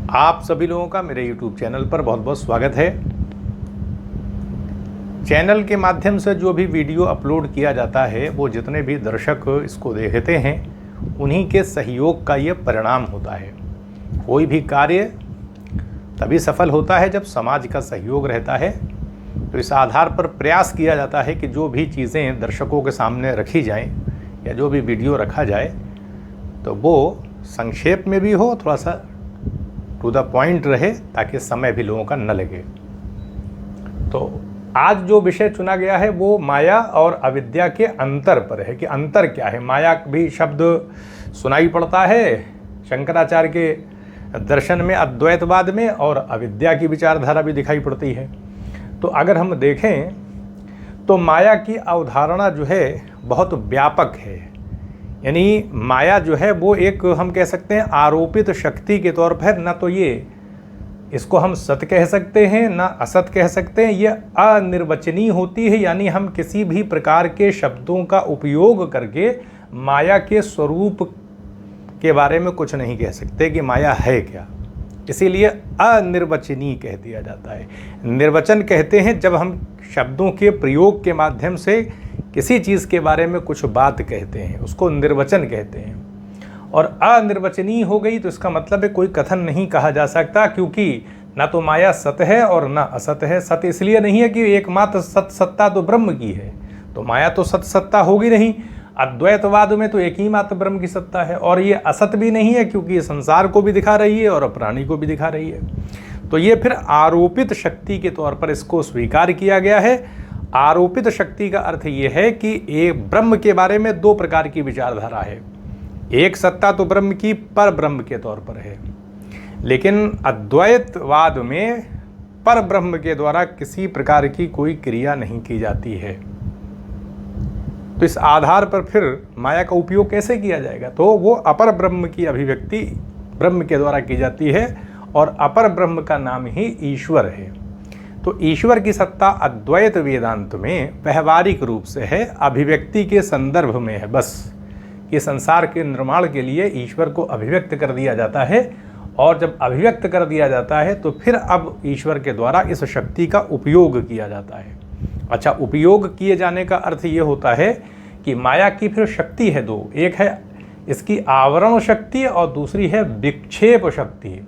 आप सभी लोगों का मेरे YouTube चैनल पर बहुत बहुत स्वागत है। चैनल के माध्यम से जो भी वीडियो अपलोड किया जाता है वो जितने भी दर्शक इसको देखते हैं उन्हीं के सहयोग का ये परिणाम होता है। कोई भी कार्य तभी सफल होता है जब समाज का सहयोग रहता है। तो इस आधार पर प्रयास किया जाता है कि जो भी चीज़ें दर्शकों के सामने रखी जाएं या जो भी वीडियो रखा जाए तो वो संक्षेप में भी हो, थोड़ा सा टू द पॉइंट रहे, ताकि समय भी लोगों का न लगे। तो आज जो विषय चुना गया है वो माया और अविद्या के अंतर पर है कि अंतर क्या है। माया भी शब्द सुनाई पड़ता है शंकराचार्य के दर्शन में, अद्वैतवाद में, और अविद्या की विचारधारा भी दिखाई पड़ती है। तो अगर हम देखें तो माया की अवधारणा जो है बहुत व्यापक है। यानी माया जो है वो एक, हम कह सकते हैं, आरोपित शक्ति के तौर पर, ना तो ये इसको हम सत कह सकते हैं ना असत कह सकते हैं, ये अनिर्वचनीय होती है। यानी हम किसी भी प्रकार के शब्दों का उपयोग करके माया के स्वरूप के बारे में कुछ नहीं कह सकते कि माया है क्या। इसीलिए अनिर्वचनीय कह दिया जाता है। निर्वचन कहते हैं जब हम शब्दों के प्रयोग के माध्यम से किसी चीज़ के बारे में कुछ बात कहते हैं, उसको निर्वचन कहते हैं। और अनिर्वचनीय हो गई तो इसका मतलब है कोई कथन नहीं कहा जा सकता, क्योंकि ना तो माया सत है और ना असत है। सत इसलिए नहीं है कि एकमात्र सत सत्ता तो ब्रह्म की है, तो माया तो सत सत्ता होगी नहीं। अद्वैतवाद में तो एक ही मात्र ब्रह्म की सत्ता है, और ये असत भी नहीं है क्योंकि ये संसार को भी दिखा रही है और प्राणी को भी दिखा रही है। तो ये फिर आरोपित शक्ति के तौर पर इसको स्वीकार किया गया है। आरोपित शक्ति का अर्थ ये है कि एक ब्रह्म के बारे में दो प्रकार की विचारधारा है। एक सत्ता तो ब्रह्म की पर ब्रह्म के तौर पर है, लेकिन अद्वैतवाद में पर ब्रह्म के द्वारा किसी प्रकार की कोई क्रिया नहीं की जाती है। तो इस आधार पर फिर माया का उपयोग कैसे किया जाएगा, तो वो अपर ब्रह्म की अभिव्यक्ति ब्रह्म के द्वारा की जाती है, और अपर ब्रह्म का नाम ही ईश्वर है। तो ईश्वर की सत्ता अद्वैत वेदांत में व्यवहारिक रूप से है, अभिव्यक्ति के संदर्भ में है बस, कि संसार के निर्माण के लिए ईश्वर को अभिव्यक्त कर दिया जाता है। और जब अभिव्यक्त कर दिया जाता है तो फिर अब ईश्वर के द्वारा इस शक्ति का उपयोग किया जाता है। अच्छा, उपयोग किए जाने का अर्थ ये होता है कि माया की फिर शक्ति है दो, एक है इसकी आवरण शक्ति और दूसरी है विक्षेप शक्ति।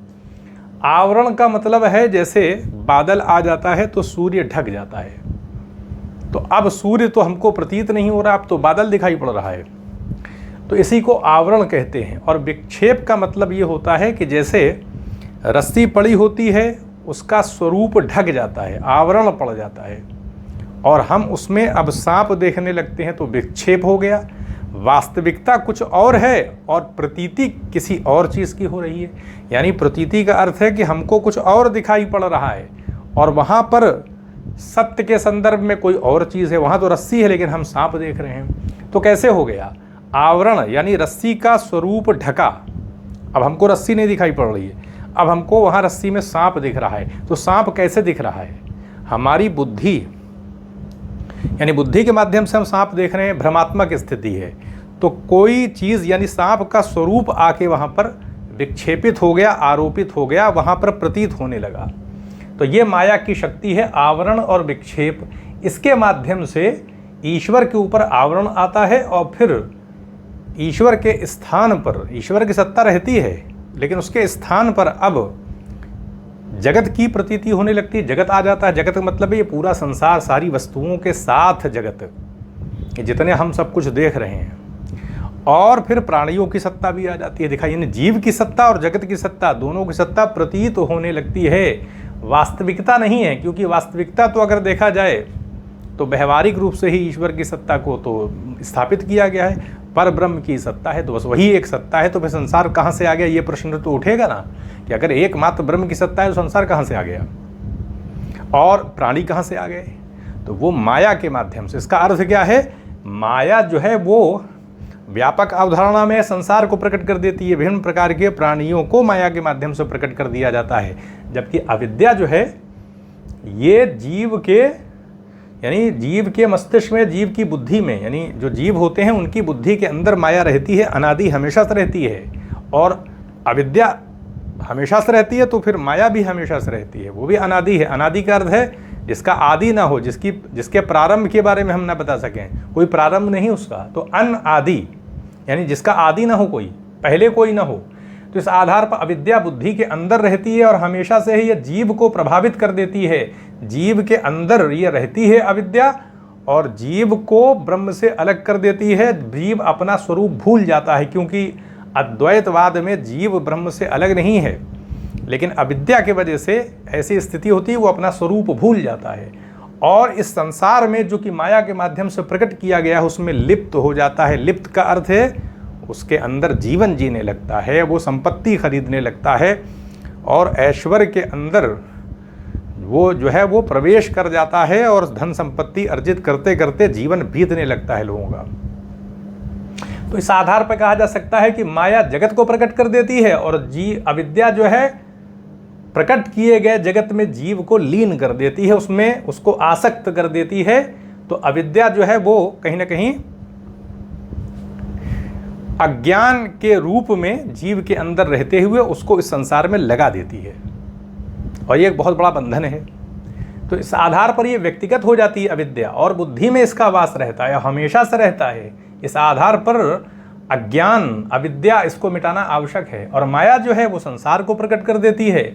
आवरण का मतलब है जैसे बादल आ जाता है तो सूर्य ढक जाता है, तो अब सूर्य तो हमको प्रतीत नहीं हो रहा, अब तो बादल दिखाई पड़ रहा है, तो इसी को आवरण कहते हैं। और विक्षेप का मतलब ये होता है कि जैसे रस्सी पड़ी होती है उसका स्वरूप ढक जाता है, आवरण पड़ जाता है, और हम उसमें अब सांप देखने लगते हैं तो विक्षेप हो गया। वास्तविकता कुछ और है और प्रतीति किसी और चीज़ की हो रही है। यानी प्रतीति का अर्थ है कि हमको कुछ और दिखाई पड़ रहा है, और वहाँ पर सत्य के संदर्भ में कोई और चीज़ है। वहाँ तो रस्सी है लेकिन हम सांप देख रहे हैं। तो कैसे हो गया? आवरण यानी रस्सी का स्वरूप ढका, अब हमको रस्सी नहीं दिखाई पड़ रही है, अब हमको वहाँ रस्सी में सांप दिख रहा है। तो सांप कैसे दिख रहा है? हमारी बुद्धि, यानी बुद्धि के माध्यम से हम सांप देख रहे हैं, भ्रमात्मक स्थिति है। तो कोई चीज़ यानी सांप का स्वरूप आके वहाँ पर विक्षेपित हो गया, आरोपित हो गया, वहाँ पर प्रतीत होने लगा। तो ये माया की शक्ति है, आवरण और विक्षेप। इसके माध्यम से ईश्वर के ऊपर आवरण आता है, और फिर ईश्वर के स्थान पर, ईश्वर की सत्ता रहती है लेकिन उसके स्थान पर अब जगत की प्रतीति होने लगती है, जगत आ जाता है। जगत का मतलब है ये पूरा संसार, सारी वस्तुओं के साथ जगत, ये जितने हम सब कुछ देख रहे हैं। और फिर प्राणियों की सत्ता भी आ जाती है, दिखाई, यानी जीव की सत्ता और जगत की सत्ता, दोनों की सत्ता प्रतीत होने लगती है। वास्तविकता नहीं है, क्योंकि वास्तविकता तो अगर देखा जाए तो व्यवहारिक रूप से ही ईश्वर की सत्ता को तो स्थापित किया गया है, पर ब्रह्म की सत्ता है, तो बस वही एक सत्ता है। तो फिर संसार कहाँ से आ गया, ये प्रश्न तो उठेगा ना, कि अगर एकमात्र ब्रह्म की सत्ता है तो संसार कहाँ से आ गया और प्राणी कहाँ से आ गए? तो वो माया के माध्यम से। इसका अर्थ क्या है? माया जो है वो व्यापक अवधारणा में संसार को प्रकट कर देती है, विभिन्न प्रकार के प्राणियों को माया के माध्यम से प्रकट कर दिया जाता है। जबकि अविद्या जो है ये जीव के, यानी जीव के मस्तिष्क में, जीव की बुद्धि में, यानी जो जीव होते हैं उनकी बुद्धि के अंदर माया रहती है, अनादि हमेशा से रहती है। और अविद्या हमेशा से रहती है तो फिर माया भी हमेशा से रहती है, वो भी अनादि है। अनादि का अर्थ है जिसका आदि ना हो, जिसके प्रारंभ के बारे में हम ना बता सकें, कोई प्रारंभ नहीं उसका, तो अनादि यानी जिसका आदि ना हो, कोई पहले कोई ना हो। तो इस आधार पर अविद्या बुद्धि के अंदर रहती है और हमेशा से ही यह जीव को प्रभावित कर देती है। जीव के अंदर ये रहती है अविद्या और जीव को ब्रह्म से अलग कर देती है। जीव अपना स्वरूप भूल जाता है, क्योंकि अद्वैतवाद में जीव ब्रह्म से अलग नहीं है, लेकिन अविद्या के वजह से ऐसी स्थिति होती है वो अपना स्वरूप भूल जाता है और इस संसार में जो कि माया के माध्यम से प्रकट किया गया है उसमें लिप्त हो जाता है। लिप्त का अर्थ है उसके अंदर जीवन जीने लगता है, वो संपत्ति खरीदने लगता है और ऐश्वर्य के अंदर वो जो है वो प्रवेश कर जाता है और धन संपत्ति अर्जित करते करते जीवन बीतने लगता है लोगों का। तो इस आधार पर कहा जा सकता है कि माया जगत को प्रकट कर देती है और अविद्या जो है प्रकट किए गए जगत में जीव को लीन कर देती है, उसमें उसको आसक्त कर देती है। तो अविद्या जो है वो कहीं ना कहीं अज्ञान के रूप में जीव के अंदर रहते हुए उसको इस संसार में लगा देती है और ये एक बहुत बड़ा बंधन है। तो इस आधार पर ये व्यक्तिगत हो जाती है अविद्या और बुद्धि में इसका वास रहता है, हमेशा से रहता है। इस आधार पर अज्ञान अविद्या इसको मिटाना आवश्यक है और माया जो है वो संसार को प्रकट कर देती है,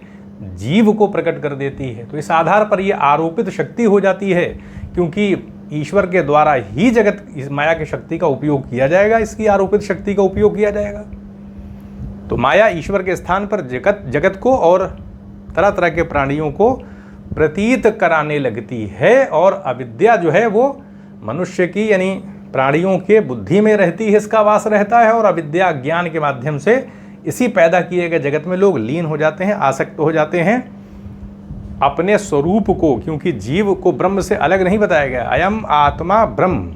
जीव को प्रकट कर देती है। तो इस आधार पर ये आरोपित शक्ति हो जाती है, क्योंकि ईश्वर के द्वारा ही जगत इस माया की शक्ति का उपयोग किया जाएगा, इसकी आरोपित शक्ति का उपयोग किया जाएगा। तो माया ईश्वर के स्थान पर जगत को और तरह तरह के प्राणियों को प्रतीत कराने लगती है और अविद्या जो है वो मनुष्य की यानी प्राणियों के बुद्धि में रहती है, इसका वास रहता है और अविद्या ज्ञान के माध्यम से इसी पैदा किए गए जगत में लोग लीन हो जाते हैं, आसक्त हो जाते हैं अपने स्वरूप को, क्योंकि जीव को ब्रह्म से अलग नहीं बताया गया। अयम आत्मा ब्रह्म,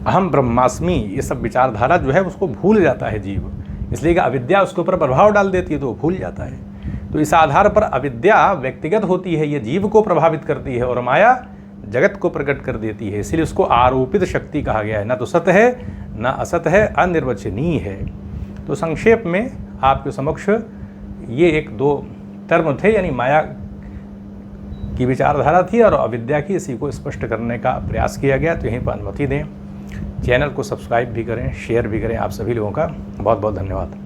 अहम ब्रह्मास्मि, ये सब विचारधारा जो है उसको भूल जाता है जीव, इसलिए कि अविद्या उसके ऊपर प्रभाव डाल देती है तो वो भूल जाता है। तो इस आधार पर अविद्या व्यक्तिगत होती है, ये जीव को प्रभावित करती है और माया जगत को प्रकट कर देती है, इसलिए उसको आरोपित शक्ति कहा गया है। ना तो सत्य है ना असत है, अनिर्वचनीय है। तो संक्षेप में आपके समक्ष ये एक दो टर्म थे, यानी माया की विचारधारा थी और अविद्या की, इसी को स्पष्ट करने का प्रयास किया गया। तो यहीं पर अनुमति दें, चैनल को सब्सक्राइब भी करें, शेयर भी करें। आप सभी लोगों का बहुत बहुत धन्यवाद।